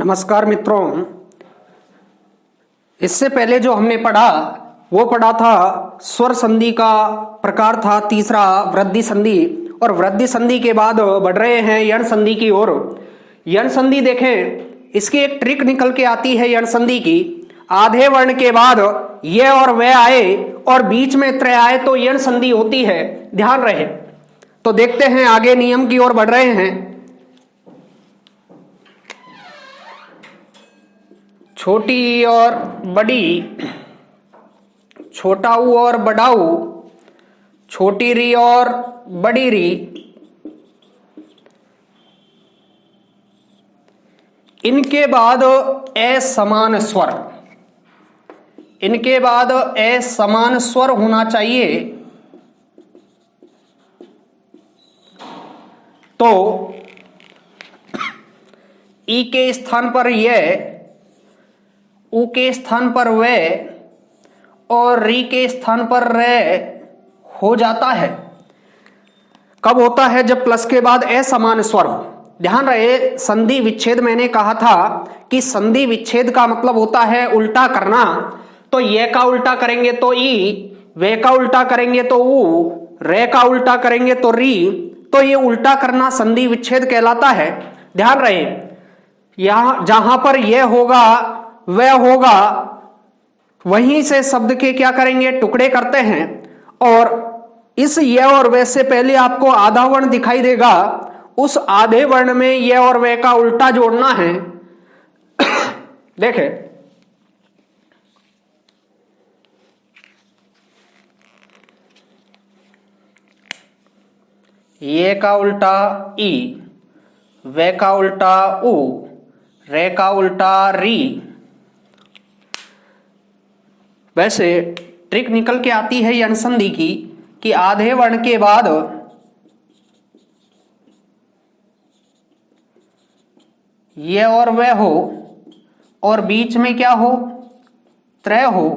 नमस्कार मित्रों, इससे पहले जो हमने पढ़ा वो पढ़ा था स्वर संधि का प्रकार था तीसरा वृद्धि संधि। और वृद्धि संधि के बाद बढ़ रहे हैं यण संधि की ओर। यण संधि देखें, इसकी एक ट्रिक निकल के आती है यण संधि की। आधे वर्ण के बाद ये और वे आए और बीच में त्रय आए तो यण संधि होती है, ध्यान रहे। तो देखते हैं आगे नियम की ओर बढ़ रहे हैं। छोटी ई और बड़ी, छोटा ऊ और बड़ा ऊ, छोटी री और बड़ी री, इनके बाद असमान स्वर, इनके बाद असमान स्वर होना चाहिए। तो ई के स्थान पर यह, ऊ के स्थान पर वे और री के स्थान पर रे हो जाता है। कब होता है? जब प्लस के बाद असमान स्वर हो। ध्यान रहे, संधि विच्छेद मैंने कहा था कि संधि विच्छेद का मतलब होता है उल्टा करना। तो ये का उल्टा करेंगे तो ई, वे का उल्टा करेंगे तो ऊ, रे का उल्टा करेंगे तो री। तो ये उल्टा करना संधि विच्छेद कहलाता है। ध्यान रहे, यहां जहां पर यह होगा वह होगा, वहीं से शब्द के क्या करेंगे? टुकड़े करते हैं। और इस ये और वे से पहले आपको आधा वर्ण दिखाई देगा, उस आधे वर्ण में ये और वे का उल्टा जोड़ना है। देखें, ये का उल्टा ई, वे का उल्टा ऊ, रे का उल्टा री। वैसे ट्रिक निकल के आती है यण संधि की कि आधे वर्ण के बाद ये और वह हो और बीच में क्या हो? त्रय हो,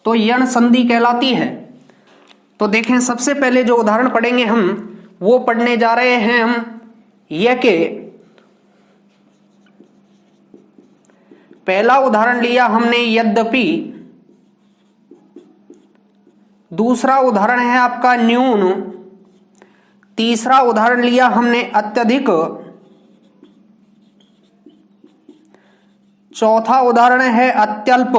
तो यण संधि कहलाती है। तो देखें, सबसे पहले जो उदाहरण पढ़ेंगे हम वो पढ़ने जा रहे हैं हम ये के। पहला उदाहरण लिया हमने यद्यपि, दूसरा उदाहरण है आपका न्यून, तीसरा उदाहरण लिया हमने अत्यधिक, चौथा उदाहरण है अत्यल्प।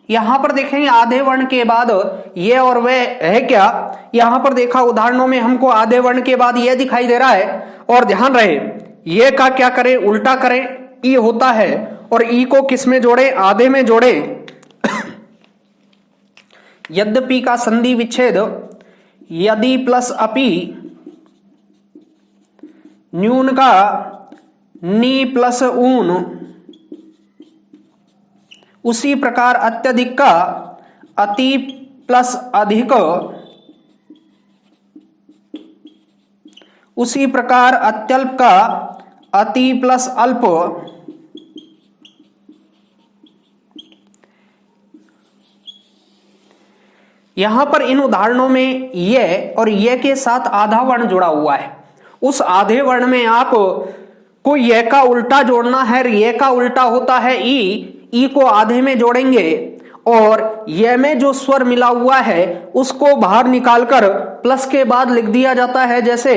यहां पर देखेंगे आधे वर्ण के बाद ये और वे है क्या? यहां पर देखा उदाहरणों में हमको आधे वर्ण के बाद ये दिखाई दे रहा है। और ध्यान रहे, ये का क्या करें? उल्टा करें, ई होता है। और ई को किस में जोड़े? आधे में जोड़े। यद्यपि का संधि विच्छेद यदि प्लस अपि, न्यून का नी प्लस ऊन, उसी प्रकार अत्यधिक का अति प्लस अधिक, उसी प्रकार अत्यल्प का अति प्लस अल्प। यहां पर इन उदाहरणों में ये और ये के साथ आधा वर्ण जुड़ा हुआ है। उस आधे वर्ण में आप को ये का उल्टा जोड़ना है। ये का उल्टा होता है ई को आधे में जोड़ेंगे और ये में जो स्वर मिला हुआ है उसको बाहर निकालकर प्लस के बाद लिख दिया जाता है। जैसे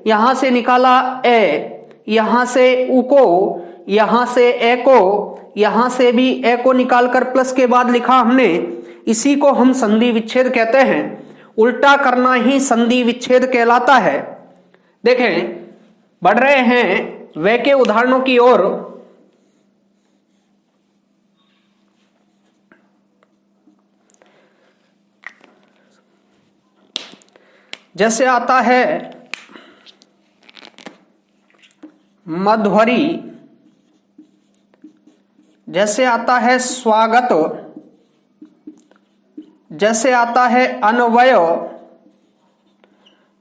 यहां से निकाला ए, यहां से ऊ को, यहां से ए को, यहां से भी ए को निकालकर प्लस के बाद लिखा हमने। इसी को हम संधि विच्छेद कहते हैं। उल्टा करना ही संधि विच्छेद कहलाता है। देखें, बढ़ रहे हैं वे के उदाहरणों की ओर। जैसे आता है मध्वरी, जैसे आता है स्वागत, जैसे आता है अन्वय,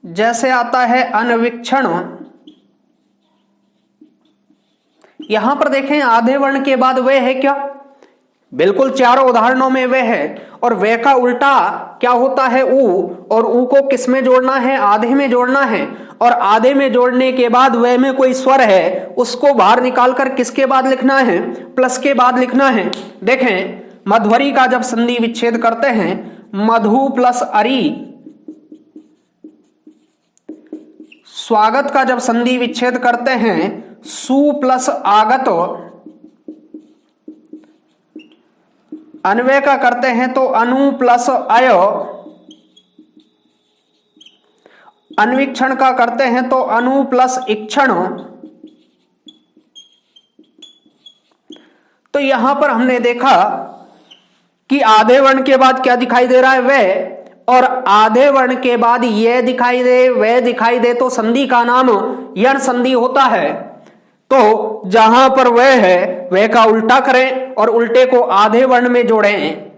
जैसे आता है अन्वीक्षण। यहां पर देखें आधे वर्ण के बाद वे है क्या? बिल्कुल चारों उदाहरणों में वे है। और वे का उल्टा क्या होता है? ऊ। और ऊ को किस में जोड़ना है? आधे में जोड़ना है। और आधे में जोड़ने के बाद वे में कोई स्वर है, उसको बाहर निकालकर किसके बाद लिखना है? प्लस के बाद लिखना है। देखें, मध्वरी का जब संधि विच्छेद करते हैं, मधु प्लस अरी, स्वागत का जब संधि विच्छेद करते हैं, सु प्लस आगत, अन्वय का करते हैं तो अनु प्लस अय, अन्वीक्षण का करते हैं तो अनु प्लस इक्षण। तो यहां पर हमने देखा कि आधे वर्ण के बाद क्या दिखाई दे रहा है? वे। और आधे वर्ण के बाद ये दिखाई दे, वे दिखाई दे, तो संधि का नाम यण संधि होता है। तो जहां पर वे है, वे का उल्टा करें और उल्टे को आधे वर्ण में जोड़ें।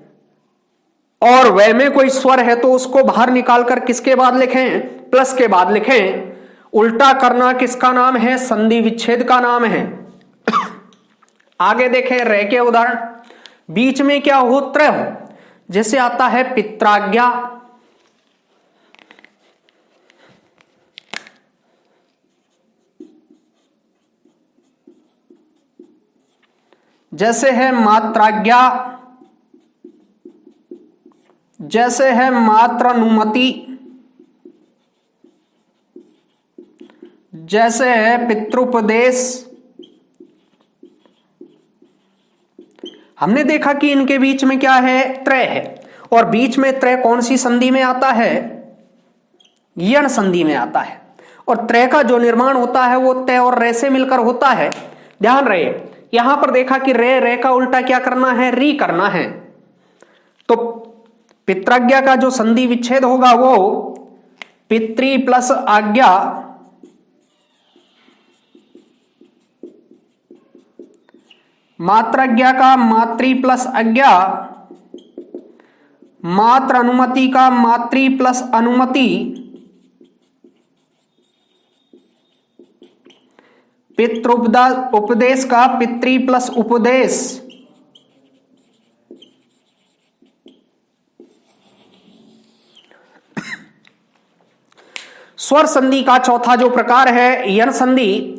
और वे में कोई स्वर है तो उसको बाहर निकालकर किसके बाद लिखें? प्लस के बाद लिखें। उल्टा करना किसका नाम है? संधि विच्छेद का नाम है। आगे देखें रे के उदाहरण। बीच में क्या हो? त्र हो। जैसे आता है पित्राज्ञा, जैसे है मात्राज्ञा, जैसे है मात्रानुमति, जैसे है पितृपदेश। हमने देखा कि इनके बीच में क्या है? त्रय है। और बीच में त्रय कौन सी संधि में आता है? यण संधि में आता है। और त्रय का जो निर्माण होता है वो तय और रे से मिलकर होता है। ध्यान रहे, यहां पर देखा कि रे का उल्टा क्या करना है? री करना है। तो पित्राज्ञा का जो संधि विच्छेद होगा वो पितृ प्लस आज्ञा, मात्राज्ञा का मातृ प्लस आज्ञा, मात्र अनुमति का मातृ प्लस अनुमति, उपदेश का पितृ प्लस उपदेश, स्वर संधि का चौथा जो प्रकार है यण संधि,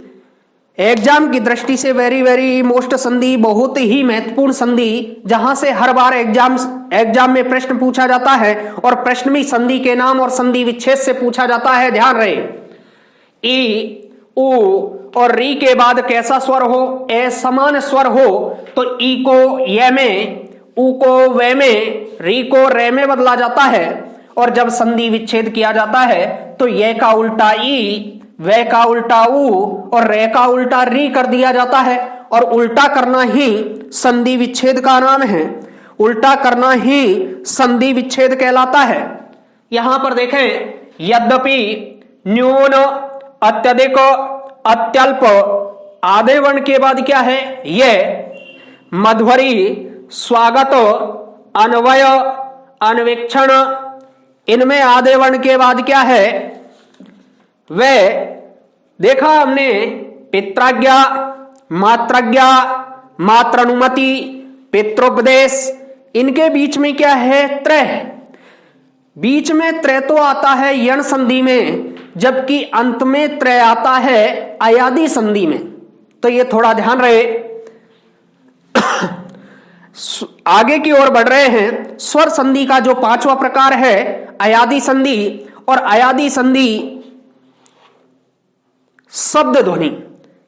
एग्जाम की दृष्टि से वेरी वेरी मोस्ट संधि, बहुत ही महत्वपूर्ण संधि, जहां से हर बार एग्जाम में प्रश्न पूछा जाता है और प्रश्न में संधि के नाम और संधि विच्छेद से पूछा जाता है। ध्यान रहे, ई, उ और री के बाद कैसा स्वर हो? ए समान स्वर हो तो ई को ये में, उ को वे में, री को रे में बदला जाता है। और जब संधि विच्छेद किया जाता है तो ये का उल्टा ई, वे का उल्टा उ और रे का उल्टा री कर दिया जाता है। और उल्टा करना ही संधि विच्छेद का नाम है। उल्टा करना ही संधि विच्छेद कहलाता है। यहां पर देखें, यद्यपि, न्यून, अत्यधिक, अत्यल्प, आधे वर्ण के बाद क्या है? ये, मध्वरी, स्वागत, अन्वय, अन्वीक्षण, इनमें आधे वर्ण के बाद क्या है? वे। देखा हमने पित्राज्ञा, मात्राज्ञा, मात्रानुमति, पितृपदेश, इनके बीच में क्या है? त्रय है। बीच में त्रय तो आता है यण संधि में, जबकि अंत में त्रय आता है अयादि संधि में। तो ये थोड़ा ध्यान रहे। आगे की ओर बढ़ रहे हैं। स्वर संधि का जो पांचवा प्रकार है अयादि संधि। और अयादि संधि शब्द ध्वनि,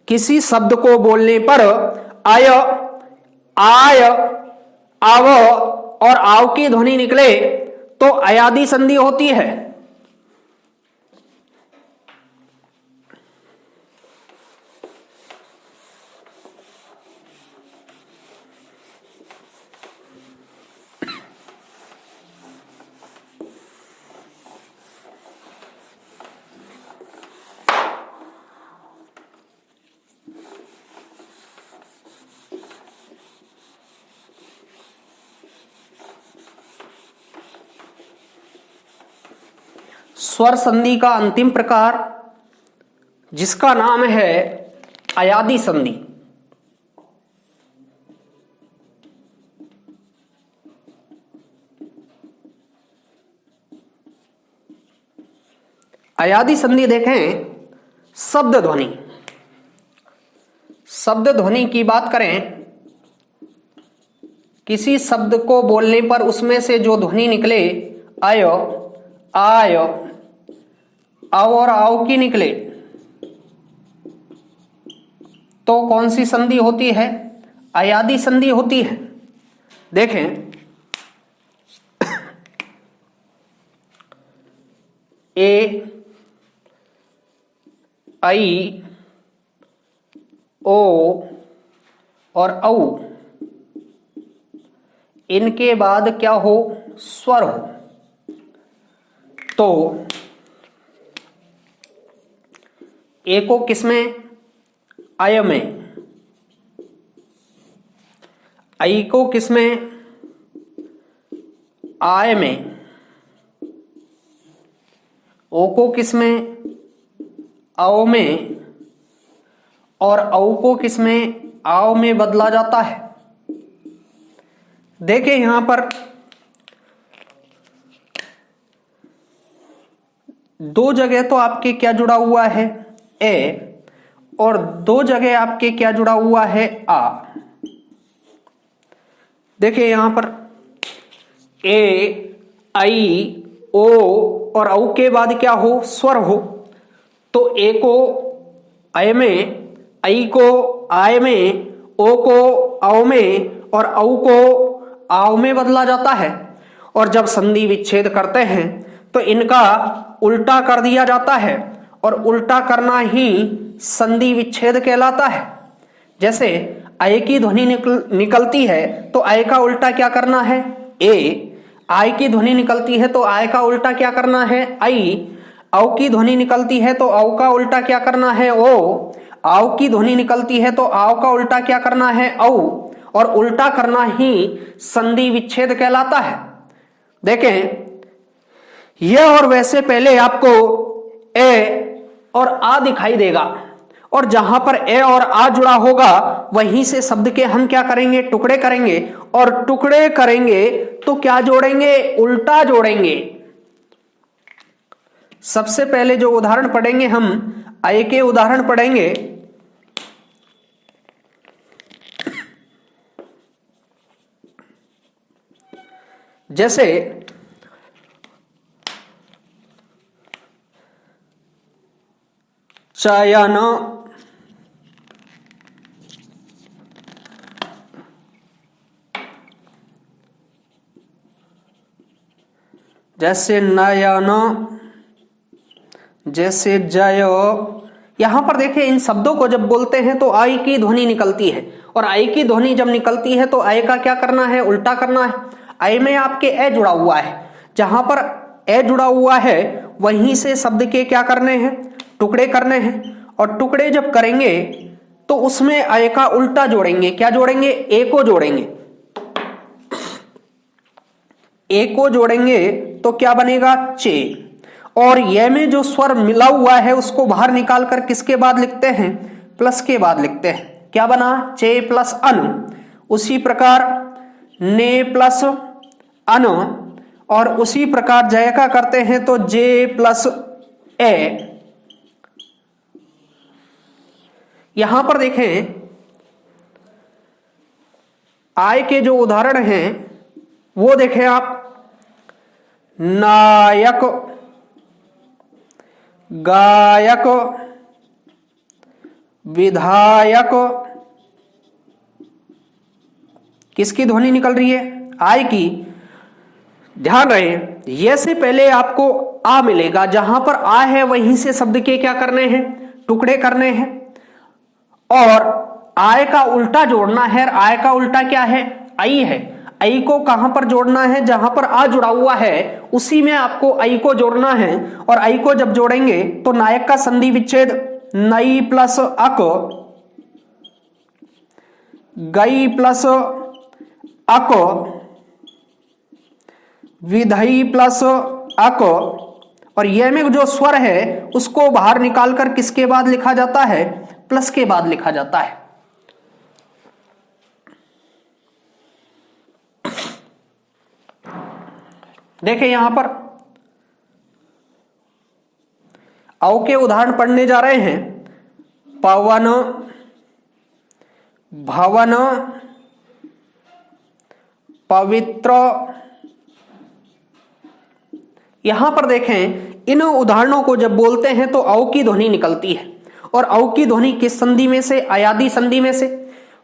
किसी शब्द को बोलने पर आय, आय, आव और आव की ध्वनि निकले तो अयादि संधि होती है। स्वर संधि का अंतिम प्रकार जिसका नाम है अयादि संधि। अयादि संधि देखें, शब्द ध्वनि। शब्द ध्वनि की बात करें, किसी शब्द को बोलने पर उसमें से जो ध्वनि निकले, आय, आय, आओ और आओ की निकले, तो कौन सी संधि होती है? अयादि संधि होती है। देखें, ए, आई, ओ और औ, इनके बाद क्या हो? स्वर हो। तो ए को किसमें? आय में। आई को किसमें? आय में। ओ को किसमें? आओ में। और औ को किसमें? आओ में बदला जाता है। देखिए यहां पर दो जगह तो आपके क्या जुड़ा हुआ है? ए, और दो जगह आपके क्या जुड़ा हुआ है? आ। देखिए यहां पर ए, आई, ओ और औ के बाद क्या हो? स्वर हो। तो ए को आय में, आई को आय में, ओ को औ में और औ को आव में बदला जाता है। और जब संधि विच्छेद करते हैं तो इनका उल्टा कर दिया जाता है, और उल्टा करना ही संधि विच्छेद कहलाता है। जैसे आय की ध्वनि निकलती है तो आय का उल्टा क्या करना है? ए। आय की ध्वनि निकलती है तो आय का उल्टा क्या करना है? आई। औ की ध्वनि निकलती है तो औ का उल्टा क्या करना है? ओ। आव की ध्वनि निकलती है तो आव का उल्टा क्या करना है? औ। और उल्टा करना ही संधि विच्छेद कहलाता है। देखें, यह और वैसे पहले आपको ए और आ दिखाई देगा, और जहां पर ए और आ जुड़ा होगा वहीं से शब्द के हम क्या करेंगे? टुकड़े करेंगे। और टुकड़े करेंगे तो क्या जोड़ेंगे? उल्टा जोड़ेंगे। सबसे पहले जो उदाहरण पढ़ेंगे हम आय के उदाहरण पढ़ेंगे। जैसे चयन, जैसे नयन, जैसे जय। यहां पर देखिए इन शब्दों को जब बोलते हैं तो आई की ध्वनि निकलती है, और आई की ध्वनि जब निकलती है तो आय का क्या करना है? उल्टा करना है। आय में आपके ए जुड़ा हुआ है, जहां पर ए जुड़ा हुआ है वहीं से शब्द के क्या करने हैं? टुकड़े करने हैं। और टुकड़े जब करेंगे तो उसमें आय का उल्टा जोड़ेंगे। क्या जोड़ेंगे? ए को जोड़ेंगे। ए को जोड़ेंगे तो क्या बनेगा? चे। और ये में जो स्वर मिला हुआ है उसको बाहर निकालकर किसके बाद लिखते हैं? प्लस के बाद लिखते हैं। क्या बना? चे प्लस अन। उसी प्रकार ने प्लस अन, और उसी प्रकार जय का करते हैं तो जे प्लस ए। यहां पर देखें आय के जो उदाहरण हैं वो देखें आप, नायक, गायक, विधायक। किसकी ध्वनि निकल रही है? आय की। ध्यान रहे, ये से पहले आपको आ मिलेगा, जहां पर आ है वहीं से शब्द के क्या करने हैं? टुकड़े करने हैं। और आय का उल्टा जोड़ना है। आय का उल्टा क्या है? आई है। आई को कहां पर जोड़ना है? जहां पर आ जुड़ा हुआ है उसी में आपको आई को जोड़ना है। और आई को जब जोड़ेंगे तो नायक का संधि विच्छेद नई प्लस अक, गई प्लस अक, विधई प्लस अक। और यह में जो स्वर है उसको बाहर निकालकर किसके बाद लिखा जाता है? प्लस के बाद लिखा जाता है। देखिए यहां पर औ के उदाहरण पढ़ने जा रहे हैं। पवन, भवन, पवित्र। यहां पर देखें, इन उदाहरणों को जब बोलते हैं तो औ की ध्वनि निकलती है। और औ की ध्वनि किस संधि में से? अयादी संधि में से।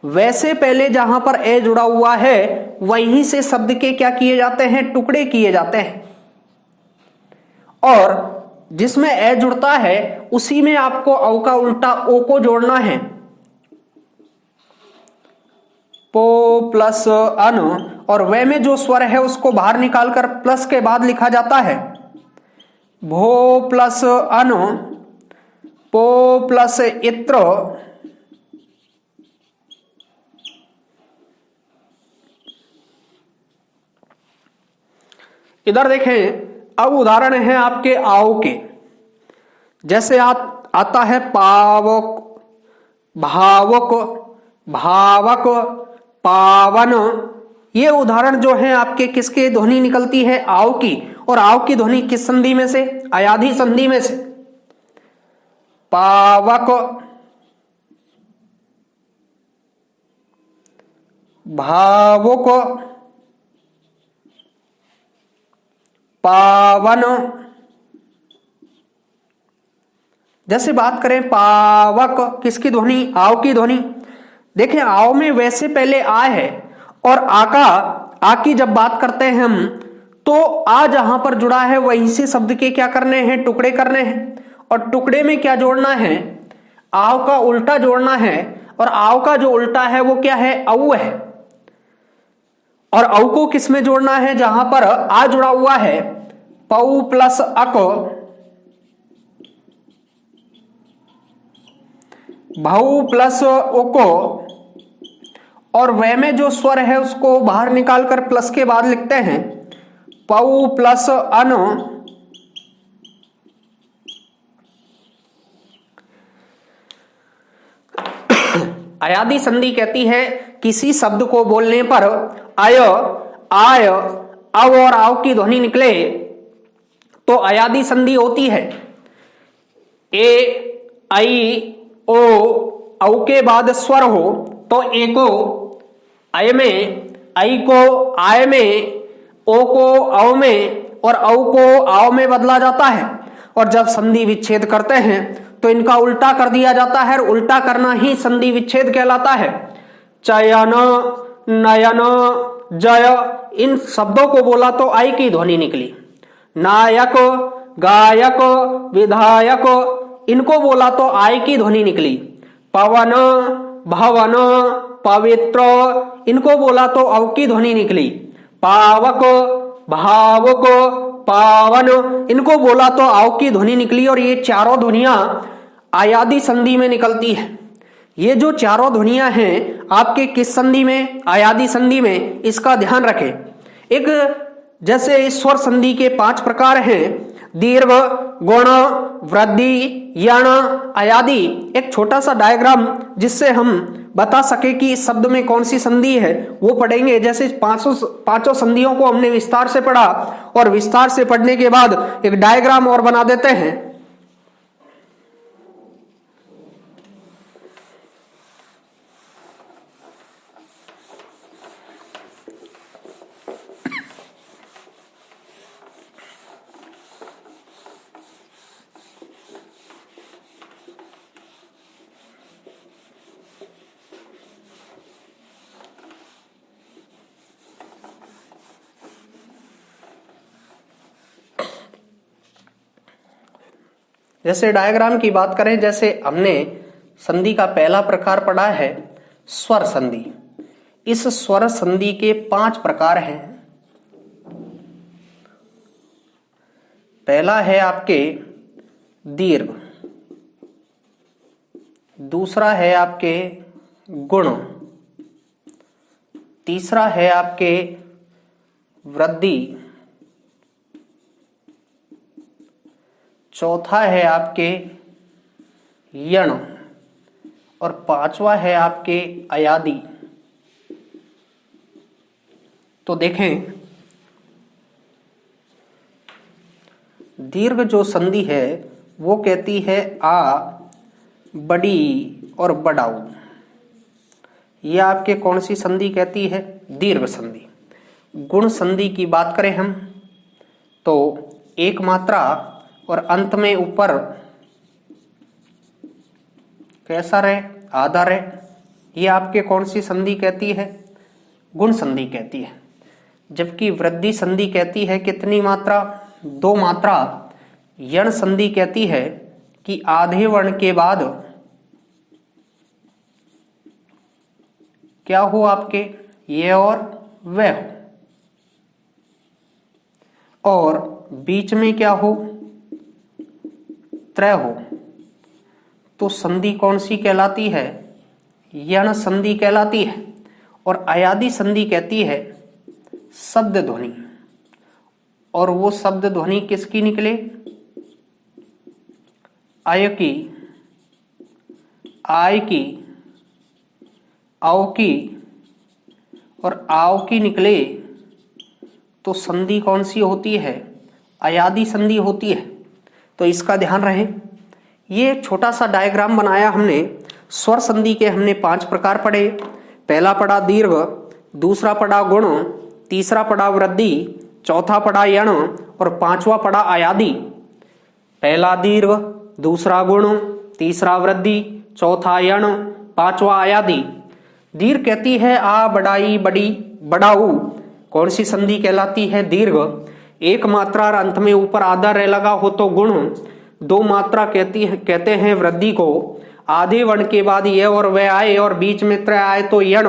वैसे पहले जहां पर ए जुड़ा हुआ है वहीं से शब्द के क्या किए जाते हैं? टुकड़े किए जाते हैं। और जिसमें ए जुड़ता है उसी में आपको औ का उल्टा ओ को जोड़ना है। पो प्लस अन, और वे में जो स्वर है उसको बाहर निकालकर प्लस के बाद लिखा जाता है। भो प्लस अन, पो प्लस इत्र, इधर देखें। अब उदाहरण है आपके आओ के। जैसे आता है पावक, भावक, भावक, पावन। ये उदाहरण जो है आपके किसके ध्वनि निकलती है? आओ की। और आओ की ध्वनि किस संधि में से? अयाधी संधि में से। पावक, भावुक, पावन। जैसे बात करें पावक, किसकी ध्वनि? आओ की ध्वनि। देखें, आओ में वैसे पहले आ है, और आ की जब बात करते हैं हम तो आ जहां पर जुड़ा है वहीं से शब्द के क्या करने हैं? टुकड़े करने हैं। और टुकड़े में क्या जोड़ना है? आओ का उल्टा जोड़ना है। और आओ का जो उल्टा है वो क्या है? औ है। और औ को किस में जोड़ना है? जहां पर आ जुड़ा हुआ है। पौ प्लस अक, भौ प्लस ओको, और वे में जो स्वर है उसको बाहर निकालकर प्लस के बाद लिखते हैं। पौ प्लस अन, अयादी संधि कहती है किसी शब्द को बोलने पर आय, आय, अव और आव की ध्वनि निकले तो अयादी संधि होती है। ए, आई, ओ, औ के बाद स्वर हो तो ए को अय में, आई को आय में, ओ को औ में, और औ को आव में बदला जाता है। और जब संधि विच्छेद करते हैं तो इनका उल्टा कर दिया जाता है। उल्टा करना ही संधि विच्छेद कहलाता है। चयन, नयन, जय, इन शब्दों को बोला तो आई की ध्वनि निकली। नायक, गायक, विधायक, इनको बोला तो आई की ध्वनि निकली। पवन, भवन, पवित्र, इनको बोला तो औ की ध्वनि निकली। पावक, भावुक, पावन, इनको बोला तो आओ की ध्वनि निकली। और ये चारों ध्वनियां अयादी संधि में निकलती है। ये जो चारों ध्वनियां हैं आपके किस संधि में? अयादी संधि में। इसका ध्यान रखें। एक जैसे स्वर संधि के 5 प्रकार हैं, दीर्घ, गुण, वृद्धि, यण, अयादी। एक छोटा सा डायग्राम जिससे हम बता सके कि इस शब्द में कौन सी संधि है वो पढ़ेंगे। जैसे पांचों संधियों को हमने विस्तार से पढ़ा, और विस्तार से पढ़ने के बाद एक डायग्राम और बना देते हैं। जैसे डायग्राम की बात करें, जैसे हमने संधि का पहला प्रकार पढ़ा है स्वर संधि। इस स्वर संधि के 5 प्रकार हैं। पहला है आपके दीर्घ, दूसरा है आपके गुण, तीसरा है आपके वृद्धि, चौथा है आपके यण, और 5वां है आपके अयादी। तो देखें, दीर्घ जो संधि है वो कहती है आ बड़ी और बड़ाऊ। ये आपके कौन सी संधि कहती है? दीर्घ संधि। गुण संधि की बात करें हम तो एक मात्रा और अंत में ऊपर कैसा रहे? आधा रहे। ये आपके कौन सी संधि कहती है? गुण संधि कहती है। जबकि वृद्धि संधि कहती है कितनी मात्रा? दो मात्रा। यण संधि कहती है कि आधे वर्ण के बाद क्या हो आपके? ये और वह हो, और बीच में क्या हो? त्रय हो। तो संधि कौन सी कहलाती है? यण संधि कहलाती है। और अयादि संधि कहती है शब्द ध्वनि। और वो शब्द ध्वनि किसकी निकले? आय की, आय की, आओ की और आओ की निकले तो संधि कौन सी होती है? अयादि संधि होती है। तो इसका ध्यान रहे। ये छोटा सा डायग्राम बनाया हमने। स्वर संधि के हमने 5 प्रकार पढ़े। पहला पढ़ा दीर्घ, दूसरा पढ़ा गुण, तीसरा पढ़ा वृद्धि, चौथा पढ़ा यण और पांचवा पढ़ा अयादि। पहला दीर्घ, दूसरा गुण, तीसरा वृद्धि, चौथा यण, पांचवा अयादि। दीर्घ कहती है आ बड़ाई बड़ी बड़ाऊ। कौन सी संधि कहलाती है? दीर्घ। एक मात्रा और अंत में ऊपर आधा रह लगा हो तो गुण। दो मात्रा कहते हैं वृद्धि को। आधे वर्ण के बाद यह और वह आए और बीच में त्रय आए तो यण।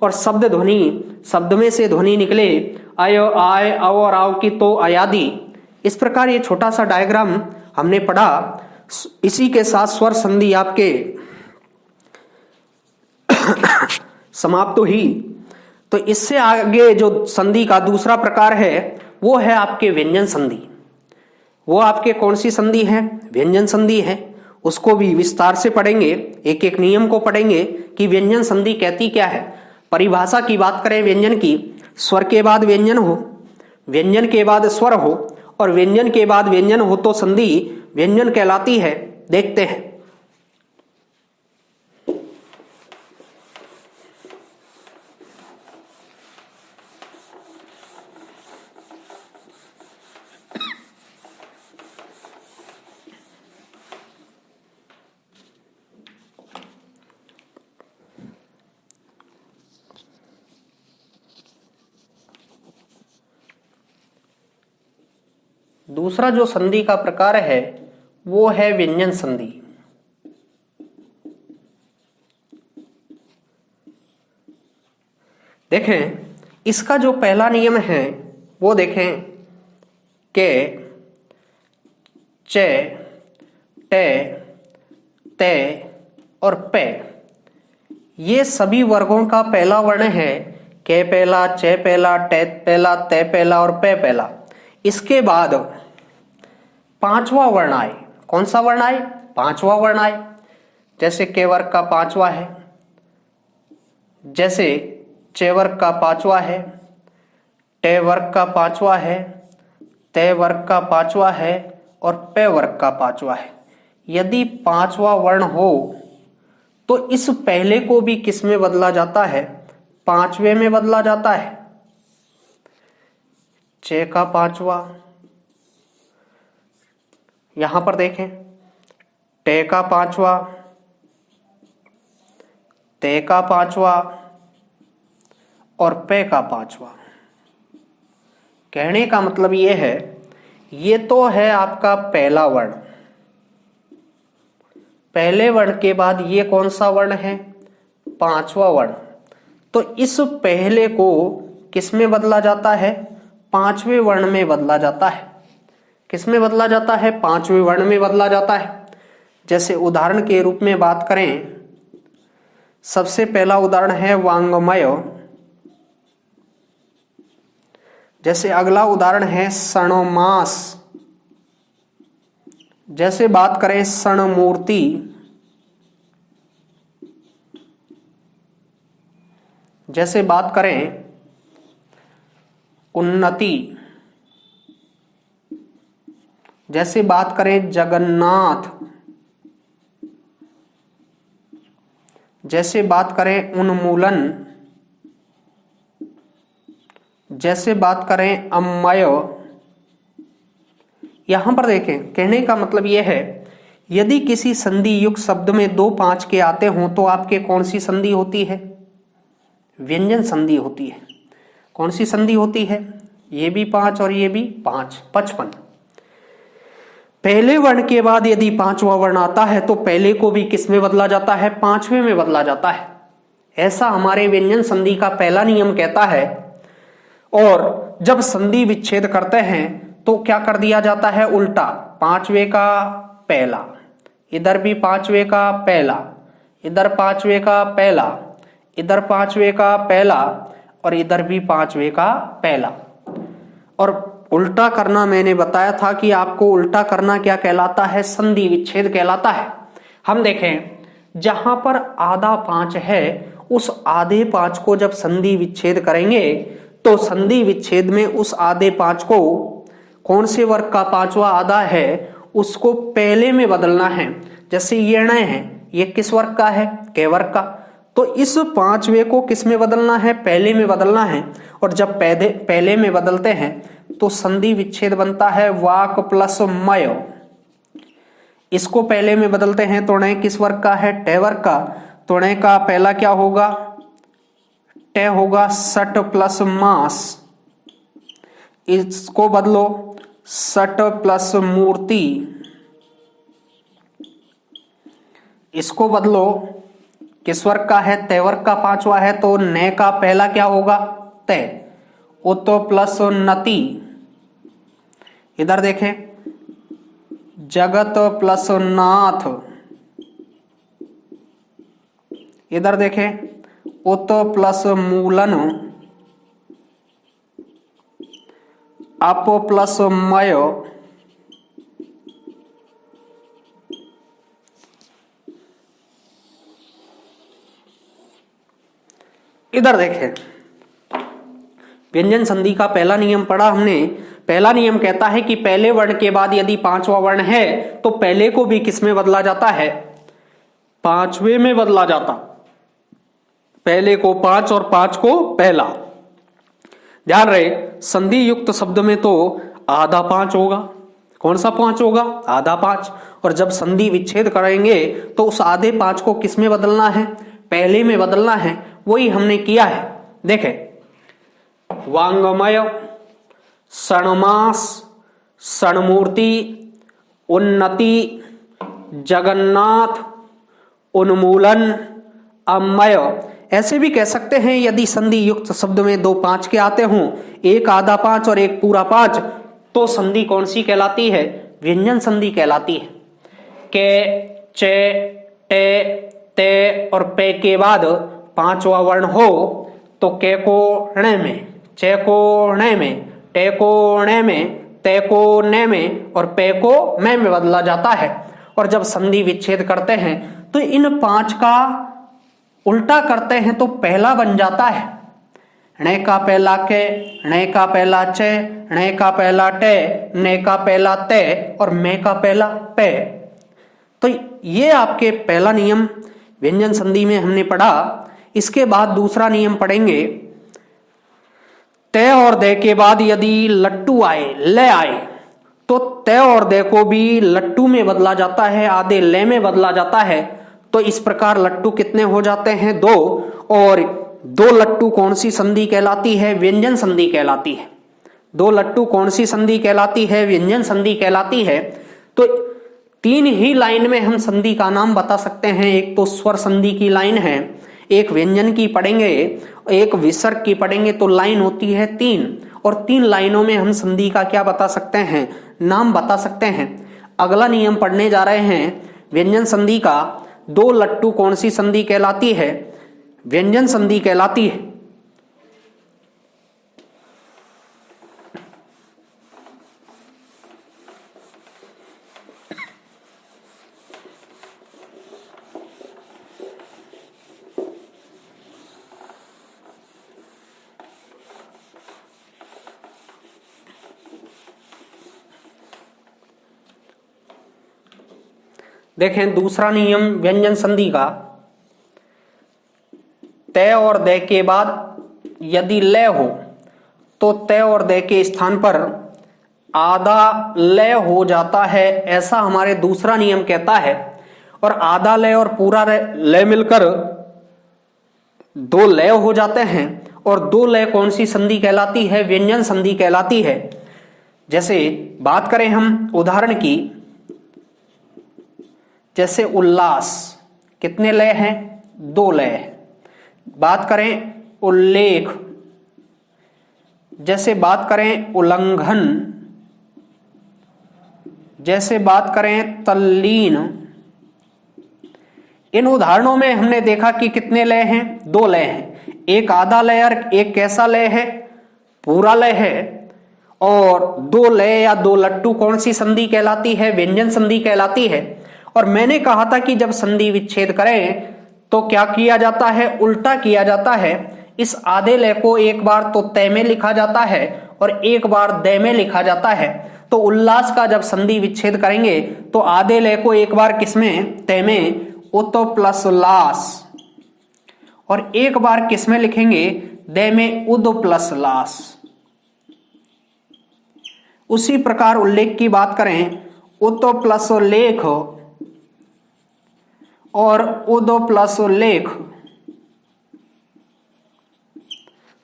और शब्द ध्वनि, शब्द में से ध्वनि निकले आय, आय, औ और आओ की तो अयादि। इस प्रकार ये छोटा सा डायग्राम हमने पढ़ा। इसी के साथ स्वर संधि आपके समाप्त हुई। तो इससे आगे जो संधि का दूसरा प्रकार है वो है आपके व्यंजन संधि। वो आपके कौन सी संधि है? व्यंजन संधि है। उसको भी विस्तार से पढ़ेंगे, एक एक नियम को पढ़ेंगे कि व्यंजन संधि कहती क्या है। परिभाषा की बात करें व्यंजन की, स्वर के बाद व्यंजन हो, व्यंजन के बाद स्वर हो और व्यंजन के बाद व्यंजन हो तो संधि व्यंजन कहलाती है। देखते हैं। दूसरा जो संधि का प्रकार है वो है व्यंजन संधि। देखें, इसका जो पहला नियम है वो देखें के, च, टे, ते और पे। ये सभी वर्गों का पहला वर्ण है। के पहला, च पहला, टे पहला, ते पहला और पे पहला। इसके बाद पांचवा वर्ण आए। कौन सा वर्ण आए? पांचवा वर्ण आए। जैसे के वर्ग का पांचवा है, जैसे च वर्ग का पांचवा है, टे वर्ग का पांचवा है, ते वर्ग का पांचवा है और पे वर्ग का पांचवा है। यदि पांचवा वर्ण हो तो इस पहले को भी किस में बदला जाता है? पांचवे में बदला जाता है। च का पांचवा, यहां पर देखें, टे का पांचवा, ते का पांचवा और पे का पांचवा। कहने का मतलब ये है, ये तो है आपका पहला वर्ण। पहले वर्ण के बाद ये कौन सा वर्ण है? पांचवा वर्ण। तो इस पहले को किस में बदला जाता है? पांचवें वर्ण में बदला जाता है। किस में बदला जाता है? पांचवें वर्ण में बदला जाता है। जैसे उदाहरण के रूप में बात करें, सबसे पहला उदाहरण है वांग्मय। जैसे अगला उदाहरण है सणमास। जैसे बात करें सणमूर्ति। जैसे बात करें उन्नति, जैसे बात करें जगन्नाथ, जैसे बात करें उन्मूलन, जैसे बात करें अम्मय। यहां पर देखें, कहने का मतलब यह है यदि किसी संधि युक्त शब्द में 2 5 के आते हों तो आपके कौन सी संधि होती है? व्यंजन संधि होती है। कौन सी संधि होती है? ये भी 5 और ये भी 5, 55। पहले वर्ण के बाद यदि 5वां वर्ण आता है तो पहले को भी किस में बदला जाता है? 5वें में बदला जाता है। ऐसा हमारे व्यंजन संधि का पहला नियम कहता है। और जब संधि विच्छेद करते हैं तो क्या कर दिया जाता है? उल्टा, 5वें का पहला, इधर भी 5वें का पहला, इधर 5वें का पहला, इधर 5वें का पहला और इधर भी 5वें का पहला। और उल्टा करना मैंने बताया था कि आपको उल्टा करना क्या कहलाता है? संधि विच्छेद कहलाता है। हम देखें, जहां पर आधा 5 है उस आधे 5 को जब संधि विच्छेद करेंगे तो संधि विच्छेद में उस आधे 5 को, कौन से वर्ग का 5वां आधा है उसको पहले में बदलना है। जैसे ये ण है, ये किस वर्ग का है? क वर्ग का। तो इस 5वें को किस में बदलना है? पहले में बदलना है। और जब पहले में बदलते हैं तो संधि विच्छेद बनता है वाक प्लस मय। इसको पहले में बदलते हैं तो ण किस वर्ग का है? ट वर्ग का। तो ण का पहला क्या होगा? ट होगा। सट प्लस मास, इसको बदलो सट प्लस मूर्ति, इसको बदलो किस वर्ग का है? तय वर्ग का 5वां है। तो न का पहला क्या होगा? तय। उत प्लस नति, इधर देखें जगत प्लस नाथ, इधर देखें उत प्लस मूलन, अप प्लस मय, इधर देखें व्यंजन संधि का पहला नियम पढ़ा हमने। पहला नियम कहता है कि पहले वर्ण के बाद यदि 5वां वर्ण है तो पहले को भी किस में बदला जाता है? 5वें में बदला जाता। पहले को 5 और 5 को पहला। ध्यान रहे, संधि युक्त शब्द में तो आधा 5 होगा। कौन सा 5 होगा? आधा 5। और जब संधि विच्छेद करेंगे तो उस आधे 5 को किस में बदलना है? पहले में बदलना है। वही हमने किया है। देखें, वांगमय, सणमास, सणमूर्ति, उन्नति, जगन्नाथ, उन्मूलन, अम्मय। ऐसे भी कह सकते हैं यदि संधि युक्त शब्द में 2 5 के आते हों, एक आधा 5 और एक पूरा 5, तो संधि कौन सी कहलाती है? व्यंजन संधि कहलाती है। के, चे, टे, ते और पे के बाद 5वां वर्ण हो तो के को ण में, चे को ण में, टे को ण में, ते को न में और पे को में बदला जाता है। और जब संधि विच्छेद करते हैं तो इन 5 का उल्टा करते हैं तो पहला बन जाता है। ण का पहला के, ण का पहला चे, ण का पहला टे, न का पहला ते और में का पहला पे। तो ये आपके पहला नियम व्यंजन संधि में हमने पढ़ा। इसके बाद दूसरा नियम पढ़ेंगे। तय और दे के बाद यदि लट्टू आए, ले आए, तो तय और दे को भी लट्टू में बदला जाता है, आधे ले में बदला जाता है। तो इस प्रकार लट्टू कितने हो जाते हैं? 2। और 2 लट्टू कौन सी संधि कहलाती है? व्यंजन संधि कहलाती है। 2 लट्टू कौन सी संधि कहलाती है? व्यंजन संधि कहलाती है। तो 3 ही लाइन में हम संधि का नाम बता सकते हैं। एक तो स्वर संधि की लाइन है, एक व्यंजन की पढ़ेंगे, एक विसर्ग की पढ़ेंगे, तो लाइन होती है 3। और 3 लाइनों में हम संधि का क्या बता सकते हैं? नाम बता सकते हैं। अगला नियम पढ़ने जा रहे हैं व्यंजन संधि का। 2 लट्टू कौन सी संधि कहलाती है? व्यंजन संधि कहलाती है। देखें दूसरा नियम व्यंजन संधि का, तय और दय के बाद यदि लय हो तो तय और दय के स्थान पर आधा लय हो जाता है, ऐसा हमारे दूसरा नियम कहता है। और आधा लय और पूरा लय मिलकर दो लय हो जाते हैं, और दो लय कौन सी संधि कहलाती है? व्यंजन संधि कहलाती है। जैसे बात करें हम उदाहरण की, जैसे उल्लास, कितने लय हैं? दो लय है। बात करें उल्लेख, जैसे बात करें उल्लंघन, जैसे बात करें तल्लीन, इन उदाहरणों में हमने देखा कि कितने लय हैं? दो लय हैं। एक आधा लय और एक कैसा लय है? पूरा लय है। और दो लय या दो लट्टू कौन सी संधि कहलाती है? व्यंजन संधि कहलाती है। और मैंने कहा था कि जब संधि विच्छेद करें तो क्या किया जाता है? उल्टा किया जाता है। इस आधे लय को एक बार तो तय में लिखा जाता है और एक बार दय में लिखा जाता है। तो उल्लास का जब संधि विच्छेद करेंगे तो आधे लय को एक बार किसमें? तय में, उत प्लस लास, और एक बार किसमें लिखेंगे? दय में, उद प्लस लास। उसी प्रकार उल्लेख की बात करें, उत प्लस लेख और उद प्लस लेख।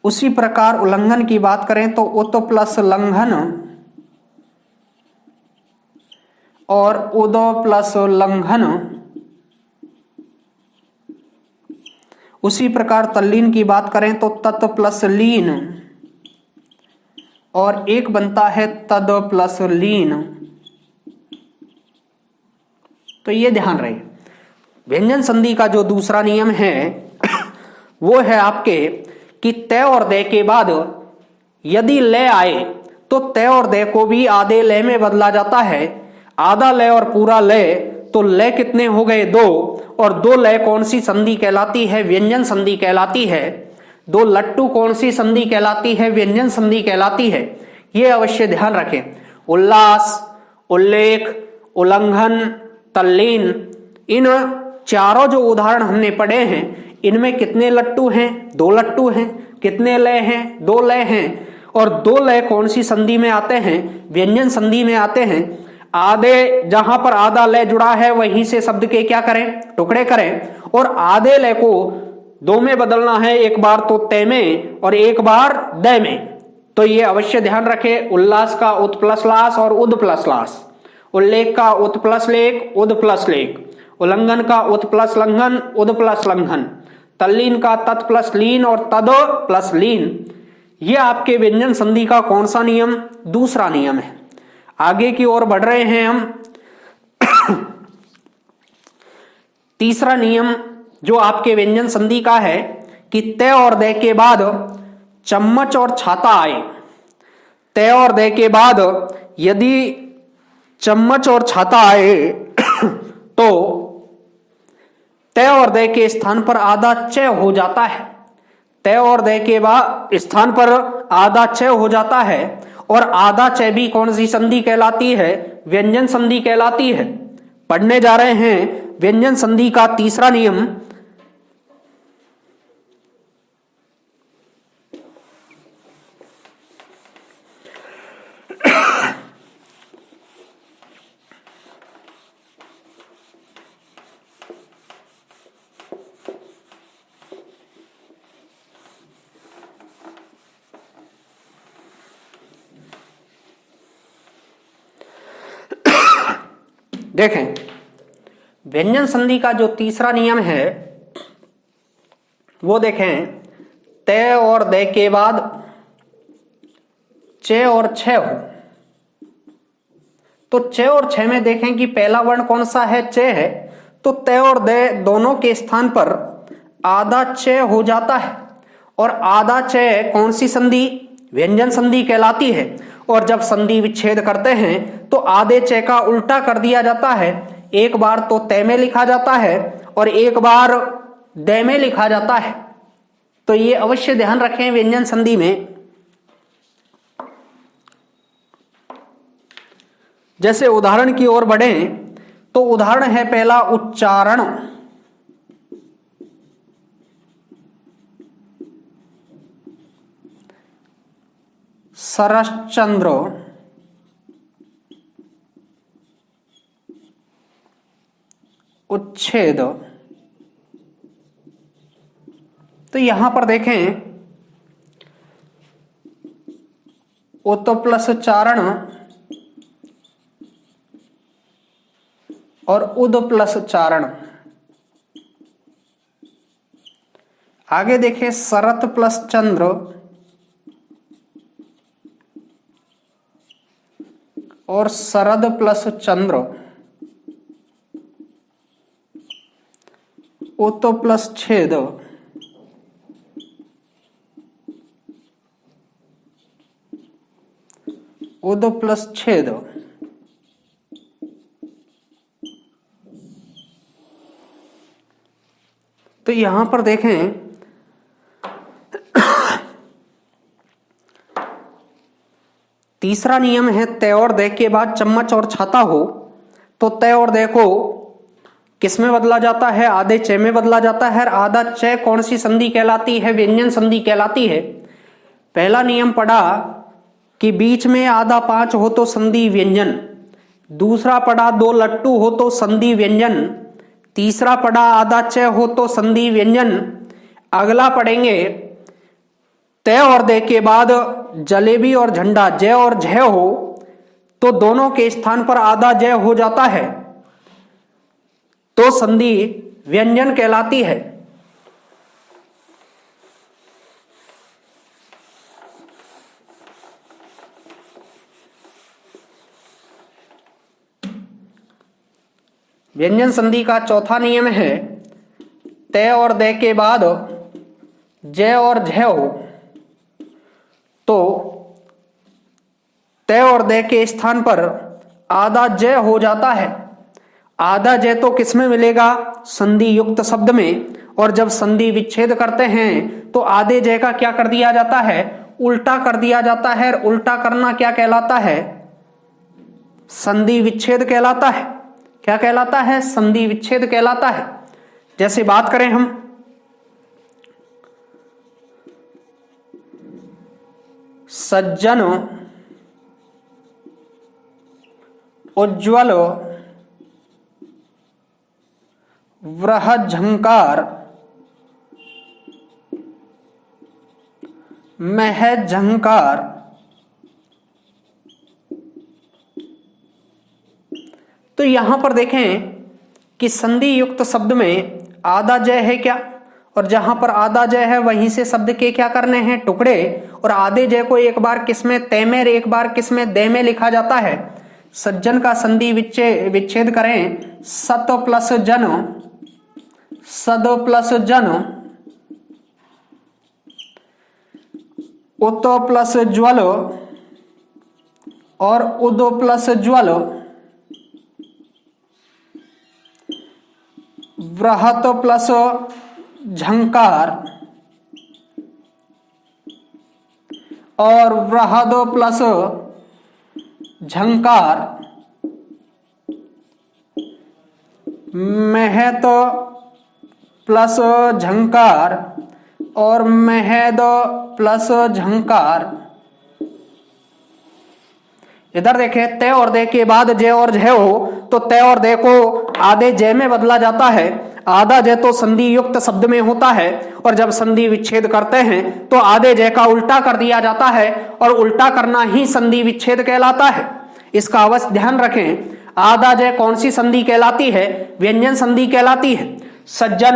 उसी प्रकार उल्लंघन की बात करें तो उत प्लस लंघन और उद प्लस लंघन। उसी प्रकार तल्लीन की बात करें तो तत् प्लस लीन और एक बनता है तद प्लस लीन। तो ये ध्यान रहे, व्यंजन संधि का जो दूसरा नियम है वो है आपके कि तय और दय के बाद यदि लय आए तो तय और दय को भी आधे लय में बदला जाता है। आधा लय और पूरा लय, तो लय कितने हो गए? दो। और दो लय कौन सी संधि कहलाती है? व्यंजन संधि कहलाती है। दो लट्टू कौन सी संधि कहलाती है? व्यंजन संधि कहलाती है। ये अवश्य ध्यान रखें। उल्लास, उल्लेख, उल्लंघन, तल्लीन, इन चारों जो उदाहरण हमने पढ़े हैं इनमें कितने लट्टू हैं? दो लट्टू हैं। कितने लय हैं? दो लय हैं। और दो लय कौन सी संधि में आते हैं? व्यंजन संधि में आते हैं। आधे, जहां पर आधा लय जुड़ा है वहीं से शब्द के क्या करें? टुकड़े करें। और आधे लय को दो में बदलना है, एक बार तो तय में और एक बार दय में। तो ये अवश्य ध्यान रखें। उल्लास का उत प्लस लास और उद प्लस लास, उल्लेख का उत प्लस लेख, उद प्लस लेख, उल्लंघन का उत प्लस लंघन, उद प्लस लंघन, तल्लीन का तत् प्लस लीन और तद प्लस लीन। ये आपके व्यंजन संधि का कौन सा नियम? दूसरा नियम है। आगे की ओर बढ़ रहे हैं हम। तीसरा नियम जो आपके व्यंजन संधि का है कि तय और दय के बाद चम्मच और छाता आए। तय और दय के बाद यदि चम्मच और छाता आए तो तय और दय के स्थान पर आधा चय हो जाता है। तय और दय के बाद स्थान पर आधा चय हो जाता है। और आधा चय भी कौन सी संधि कहलाती है? व्यंजन संधि कहलाती है। पढ़ने जा रहे हैं व्यंजन संधि का तीसरा नियम। देखें, व्यंजन संधि का जो तीसरा नियम है वो देखें, तय और दय के बाद चय और छय हो। तो चय और छय में देखें कि पहला वर्ण कौन सा है? चय है। तो तय और दय दोनों के स्थान पर आधा चय हो जाता है। और आधा चय कौन सी संधि? व्यंजन संधि कहलाती है। और जब संधि विच्छेद करते हैं तो आधे चय का उल्टा कर दिया जाता है। एक बार तो तय में लिखा जाता है और एक बार दय में लिखा जाता है। तो ये अवश्य ध्यान रखें व्यंजन संधि में। जैसे उदाहरण की ओर बढ़ें तो उदाहरण है पहला उच्चारण, शरश्चंद्र, उच्छेद। तो यहां पर देखें उत प्लस चारण और उद प्लस चारण। आगे देखें शरत प्लस चंद्र और शरद प्लस चंद्र, उत प्लस छेद, उद प्लस छेद। तो यहां पर देखें तीसरा नियम है तय और दे के बाद चम्मच और छाता हो, तो तय और दे को किस में बदला जाता है? आधे च में बदला जाता है। आधा च कौन सी संधि कहलाती है? व्यंजन संधि कहलाती है। पहला नियम पढ़ा कि बीच में आधा 5 हो तो संधि व्यंजन, दूसरा पढ़ा 2 लट्टू हो तो संधि व्यंजन, तीसरा पढ़ा आधा च हो तो संधि व्यंजन। अगला पढ़ेंगे तय और दे के बाद जलेबी और झंडा जय और झय हो तो दोनों के स्थान पर आधा जय हो जाता है, तो संधि व्यंजन कहलाती है। व्यंजन संधि का चौथा नियम है तय और दे के बाद जय और झय हो तो तय और दे के स्थान पर आधा जय हो जाता है। आधा जय तो किस में मिलेगा? संधि युक्त शब्द में। और जब संधि विच्छेद करते हैं तो आधे जय का क्या कर दिया जाता है? उल्टा कर दिया जाता है। उल्टा करना क्या कहलाता है? संधि विच्छेद कहलाता है। क्या कहलाता है? संधि विच्छेद कहलाता है। जैसे बात करें हम सज्जन, उज्ज्वल, वृहद झंकार, महज झंकार, तो यहां पर देखें कि संधि युक्त शब्द में आधा जय है क्या, और जहां पर आधा जय है वहीं से शब्द के क्या करने हैं? टुकड़े। और आधे जय को एक बार किसमें? तय में, एक बार किसमें? दे में लिखा जाता है। सज्जन का संधि विच्छेद करें सत प्लस जन, सद प्लस जन, उत प्लस ज्वल और उद प्लस ज्वल, वृहत प्लस झंकार और वृहद प्लस झंकार, महत प्लस झंकार और महद प्लस झंकार। इधर देखें तय और दे के बाद जय और झय हो तो तय और दे को आधे जय में बदला जाता है। आधा जय तो संधि युक्त शब्द में होता है और जब संधि विच्छेद करते हैं तो आधे जय का उल्टा कर दिया जाता है और उल्टा करना ही संधि विच्छेद कहलाता है। इसका अवश्य ध्यान रखें। आधा जय कौन सी संधि कहलाती है? व्यंजन संधि कहलाती है। सज्जन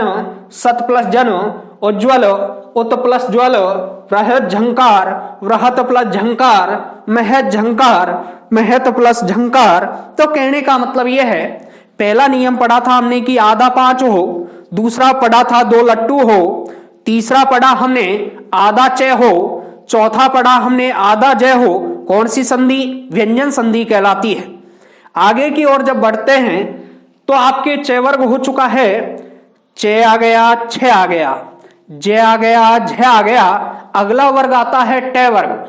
सत प्लस जन, उज्ज्वल उत प्लस ज्वल, वृहत झंकार वृहत प्लस झंकार, महत झंकार महत प्लस झंकार। तो कहने का मतलब यह है, पहला नियम पढ़ा था हमने कि आधा 5 हो, दूसरा पढ़ा था 2 लट्टू हो, तीसरा पढ़ा हमने आधा च हो, चौथा पढ़ा हमने आधा जय हो। कौन सी संधि? व्यंजन संधि कहलाती है। आगे की ओर जब बढ़ते हैं तो आपके च वर्ग हो चुका है, च आ गया, छ आ गया, ज आ गया, झ आ गया। अगला वर्ग आता है ट वर्ग।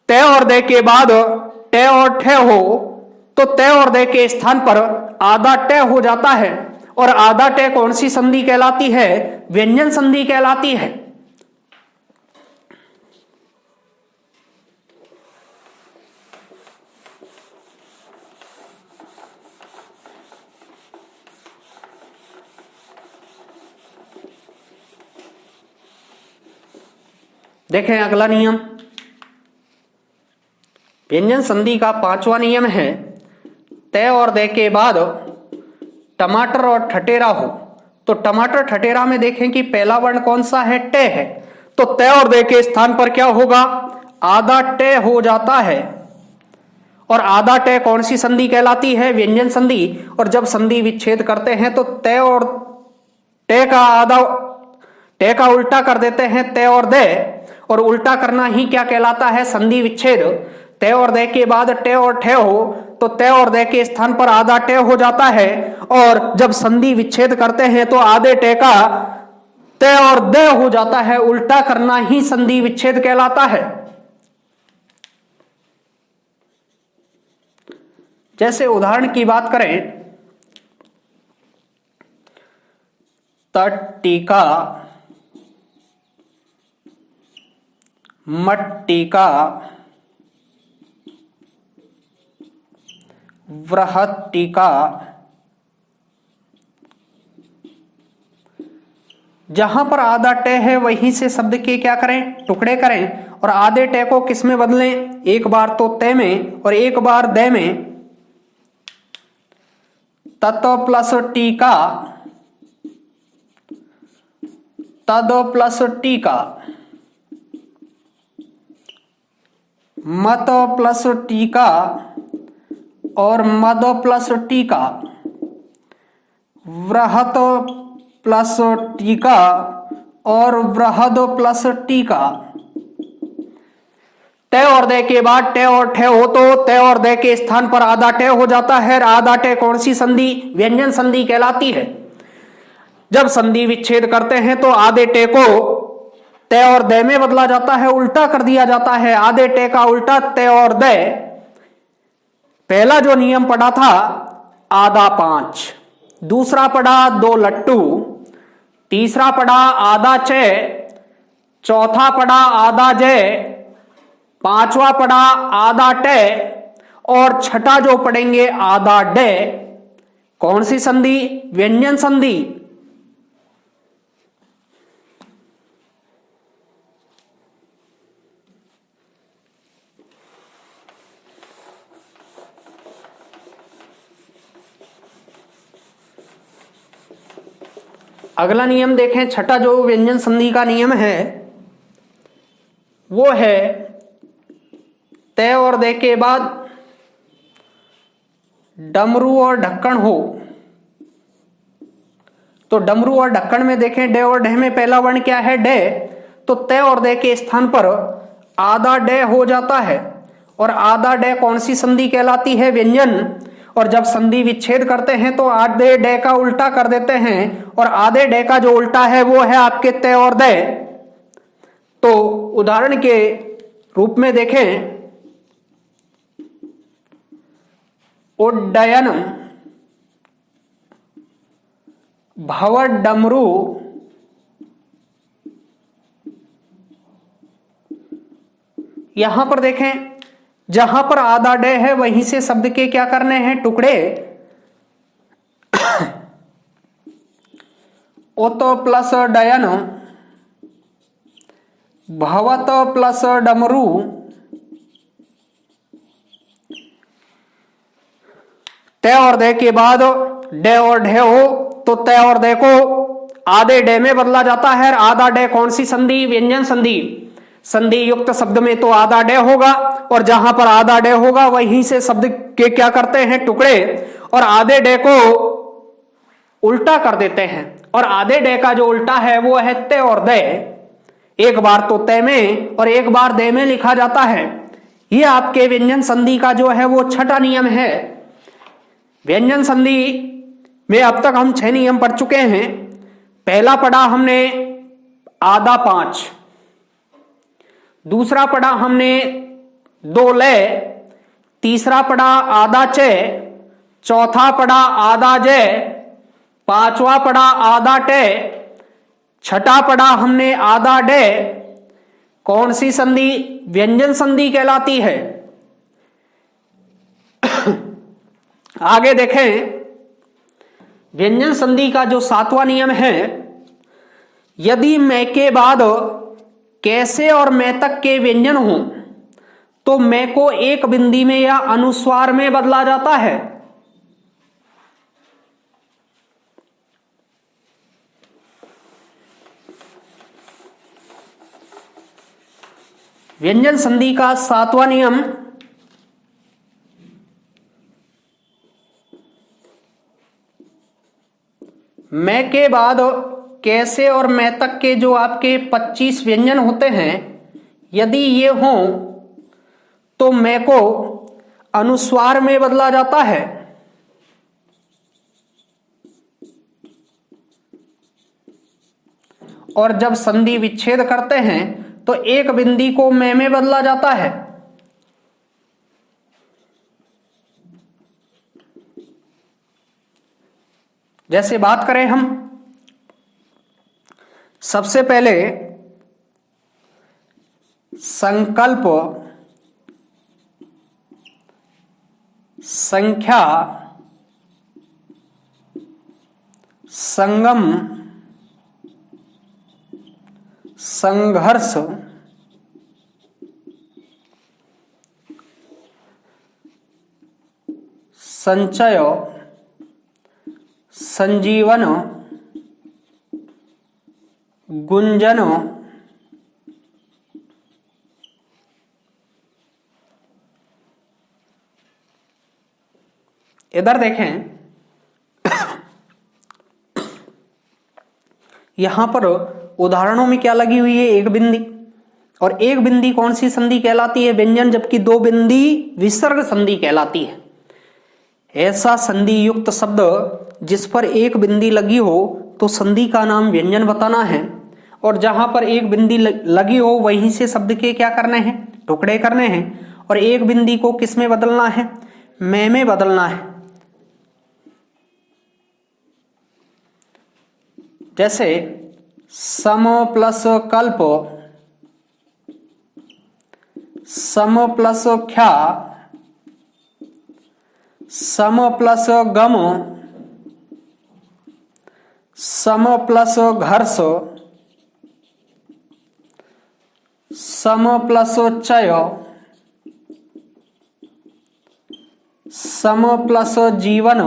ट और दे के बाद ट और ठ हो तो तय और दे के स्थान पर आधा टे हो जाता है, और आधा टे कौन सी संधि कहलाती है? व्यंजन संधि कहलाती है। देखें अगला नियम, व्यंजन संधि का 5वां नियम है, तय और दे के बाद टमाटर और ठटेरा हो। तो टमाटर ठटेरा में देखें कि पहला वर्ण कौन सा है? टे है। तो तय और दे के स्थान पर क्या होगा? आधा टे हो जाता है, और आधा टे कौन सी संधि कहलाती है? व्यंजन संधि। और जब संधि विच्छेद करते हैं तो तय और टे का आधा, टे का उल्टा कर देते हैं तय और दे, और उल्टा करना ही क्या कहलाता है? संधि विच्छेद। तय और दे के बाद टे और ठे हो, तो तय और दे के स्थान पर आधा टे हो जाता है, और जब संधि विच्छेद करते हैं तो आधे टे का तय और दे हो जाता है। उल्टा करना ही संधि विच्छेद कहलाता है। जैसे उदाहरण की बात करें, तट्टिका, मट्टिका, वृहट्टिका। जहां पर आधा टे है वहीं से शब्द के क्या करें? टुकड़े करें, और आधे टे को किस में बदलें? एक बार तो ते में और एक बार दे में। तत् प्लस टीका, तद प्लस टीका, मत प्लस टीका और मद प्लस टीका, वृहत प्लस टीका और वृहद प्लस टीका। तय और दे के बाद टे और ठे हो, तो तय और दे के स्थान पर आधा टे हो जाता है। आधा टे कौन सी संधि? व्यंजन संधि कहलाती है। जब संधि विच्छेद करते हैं तो आधे टे को तय और दे में बदला जाता है, उल्टा कर दिया जाता है। आधे टे का उल्टा तय और दे। पहला जो नियम पढ़ा था आधा 5, दूसरा पढ़ा 2 लट्टू, तीसरा पढ़ा आधा चे, चौथा पढ़ा आधा जे, पांचवा पढ़ा आधा टे, और छठा जो पढ़ेंगे आधा डे। कौन सी संधि? व्यंजन संधि। अगला नियम देखें, छठा जो व्यंजन संधि का नियम है वो है तय और दे के बाद डमरू और ढक्कन हो। तो डमरू और ढक्कन में देखें डे और ढे में पहला वर्ण क्या है? डे। तो तय और दे के स्थान पर आधा डे हो जाता है, और आधा डे कौन सी संधि कहलाती है? व्यंजन। और जब संधि विच्छेद करते हैं तो आधे डे का उल्टा कर देते हैं, और आधे डे का जो उल्टा है वो है आपके तय और दे। तो उदाहरण के रूप में देखें, उड्डयन, भवडमरू, यहां पर देखें जहां पर आधा डे है वहीं से शब्द के क्या करने हैं? टुकड़े। ओत प्लस डयन, भवत प्लस डमरू, तय और दे के बाद डे और ढे हो, तो तय और दे को आधे डे में बदला जाता है। आधा डे कौन सी संधि? व्यंजन संधि। संधि युक्त शब्द में तो आधा डे होगा, और जहां पर आधा डे होगा वहीं से शब्द के क्या करते हैं? टुकड़े, और आधे डे को उल्टा कर देते हैं। और आधे डे का जो उल्टा है वो है तय और दे। एक बार तो तय में और एक बार दे में लिखा जाता है। ये आपके व्यंजन संधि का जो है वो छठा नियम है। व्यंजन संधि में अब तक हम 6 नियम पढ़ चुके हैं। पहला पढ़ा हमने आधा 5, दूसरा पढ़ा हमने 2 ले, तीसरा पड़ा आधा च, चौथा पड़ा आधा ज, पांचवा पड़ा आधा ट, छठा पड़ा हमने आधा ड। कौन सी संधि व्यंजन संधि कहलाती है? आगे देखें, व्यंजन संधि का जो 7वां नियम है, यदि मैं के बाद कैसे और मैं तक के व्यंजन हो तो मैं को एक बिंदी में या अनुस्वार में बदला जाता है। व्यंजन संधि का 7वां नियम, मैं के बाद कैसे और मैं तक के जो आपके 25 व्यंजन होते हैं, यदि ये हों तो मैं को अनुस्वार में बदला जाता है। और जब संधि विच्छेद करते हैं तो एक बिंदी को मैं में बदला जाता है। जैसे बात करें हम, सबसे पहले संकल्प, संख्या, संगम, संघर्ष, संचय, संजीवन, गुंजन, इधर देखें, यहां पर उदाहरणों में क्या लगी हुई है? एक बिंदी। और एक बिंदी कौन सी संधि कहलाती है? व्यंजन। जबकि दो बिंदी विसर्ग संधि कहलाती है। ऐसा संधि युक्त शब्द जिस पर एक बिंदी लगी हो तो संधि का नाम व्यंजन बताना है, और जहां पर एक बिंदी लगी हो वहीं से शब्द के क्या करने हैं? टुकड़े करने हैं। और एक बिंदी को किस में बदलना है? में बदलना है। जैसे सम प्लस कल्प, सम प्लस ख्या, सम प्लस गम, सम प्लस घर्ष, सम प्लस चय, सम प्लस जीवन,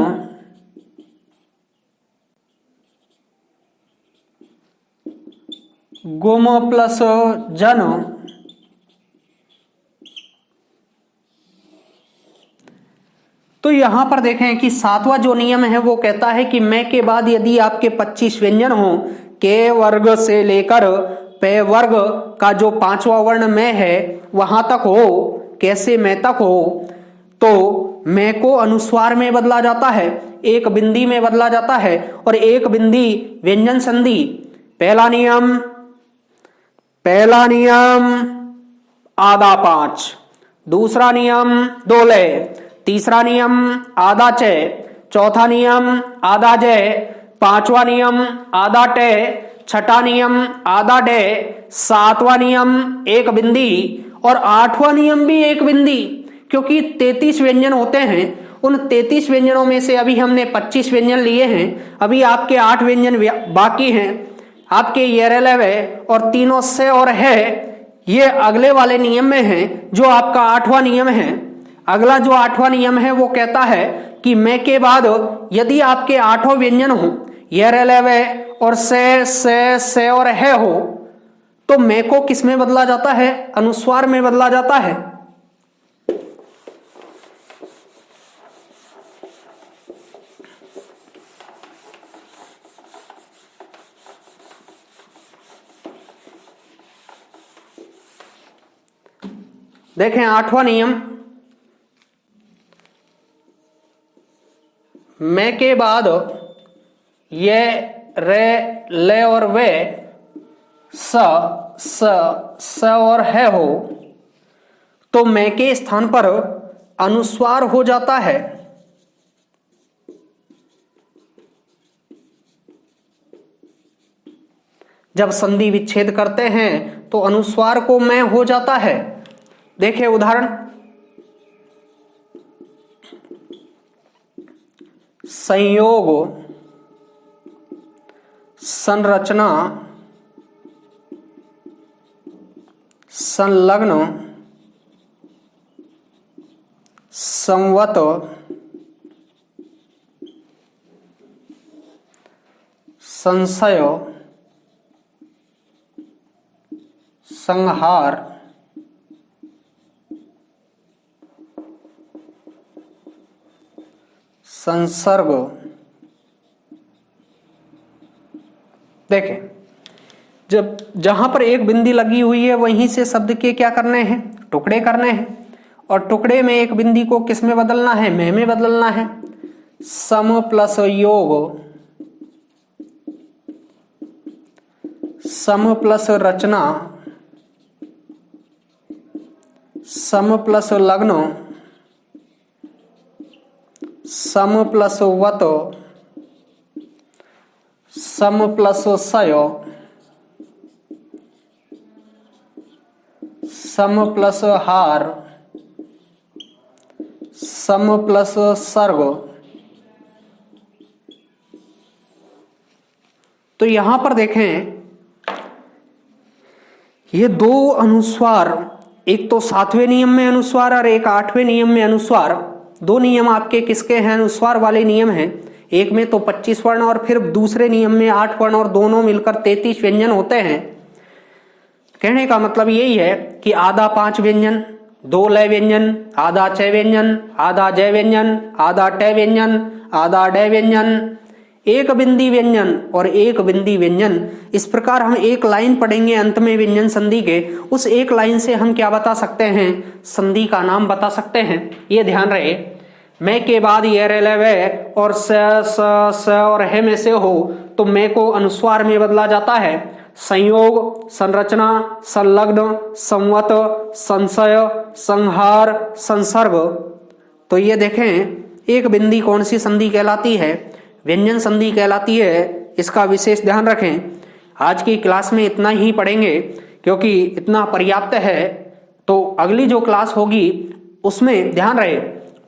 गुम प्लस जन, तो यहां पर देखें कि 7वां जो नियम है वो कहता है कि मैं के बाद यदि आपके 25 व्यंजन हो, के वर्ग से लेकर पे वर्ग का जो 5वां वर्ण में है वहां तक हो, कैसे मैं तक हो, तो मैं को अनुस्वार में बदला जाता है, एक बिंदी में बदला जाता है। और एक बिंदी व्यंजन संधि। पहला नियम आधा 5, दूसरा नियम 2 लय, तीसरा नियम आधा च, चौथा नियम आधा ज, पांचवा नियम आधा ट, छठा नियम आधा ड, सातवां नियम एक बिंदी, और 8वां नियम भी एक बिंदी। क्योंकि 33 व्यंजन होते हैं, उन 33 व्यंजनों में से अभी हमने 25 व्यंजन लिए हैं, अभी आपके 8 व्यंजन बाकी हैं। आपके येरेलेवे और तीनों से और है, ये अगले वाले नियम में है जो आपका 8वां नियम है। अगला जो 8वां नियम है वो कहता है कि मैं के बाद यदि आपके 8 व्यंजन हो, येरेलेवे और से और है हो, तो मैं को किस में बदला जाता है? अनुस्वार में बदला जाता है। देखें 8वां नियम, मैं के बाद ये रे ले और वे स और है हो, तो मैं के स्थान पर अनुस्वार हो जाता है। जब संधि विच्छेद करते हैं तो अनुस्वार को मैं हो जाता है। देखिए उदाहरण, संयोग, संरचना, संलग्न, संवत, संशय, संहार, संसर्ग। देखें, जब जहां पर एक बिंदी लगी हुई है वहीं से शब्द के क्या करने हैं, टुकड़े करने हैं। और टुकड़े में एक बिंदी को किस में बदलना है, में बदलना है। सम प्लस योग, सम प्लस रचना, सम प्लस लग्न, सम प्लस वत, सम प्लस सय, सम प्लस हार, सम प्लस सर्ग। तो यहां पर देखें, ये दो अनुस्वार, एक तो 7वें नियम में अनुस्वार और एक 8वें नियम में अनुस्वार। दो नियम आपके किसके हैं, अनुस्वार वाले नियम हैं। एक में तो 25 वर्ण और फिर दूसरे नियम में 8 वर्ण और दोनों मिलकर 33 व्यंजन होते हैं। कहने का मतलब यही है कि आधा 5 व्यंजन, 2 लय व्यंजन, आधा च व्यंजन, आधा जय व्यंजन, आधा ट व्यंजन, आधा ड व्यंजन, एक बिंदी व्यंजन और एक बिंदी व्यंजन। इस प्रकार हम एक लाइन पढ़ेंगे अंत में व्यंजन संधि के, उस एक लाइन से हम क्या बता सकते हैं, संधि का नाम बता सकते हैं। ये ध्यान रहे, मैं के बाद ये रे वे और स और है में से हो तो मैं को अनुस्वार में बदला जाता है। संयोग, संरचना, संलग्न, संवत, संशय, संहार, संसर्ग। तो ये देखें, एक बिंदी कौन सी संधि कहलाती है, व्यंजन संधि कहलाती है। इसका विशेष ध्यान रखें। आज की क्लास में इतना ही पढ़ेंगे क्योंकि इतना पर्याप्त है। तो अगली जो क्लास होगी उसमें ध्यान रहे,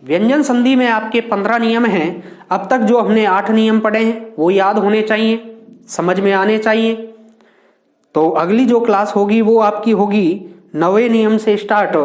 व्यंजन संधि में आपके 15 नियम हैं। अब तक जो हमने 8 नियम पढ़े हैं वो याद होने चाहिए, समझ में आने चाहिए। तो अगली जो क्लास होगी वो आपकी होगी 9वें नियम से स्टार्ट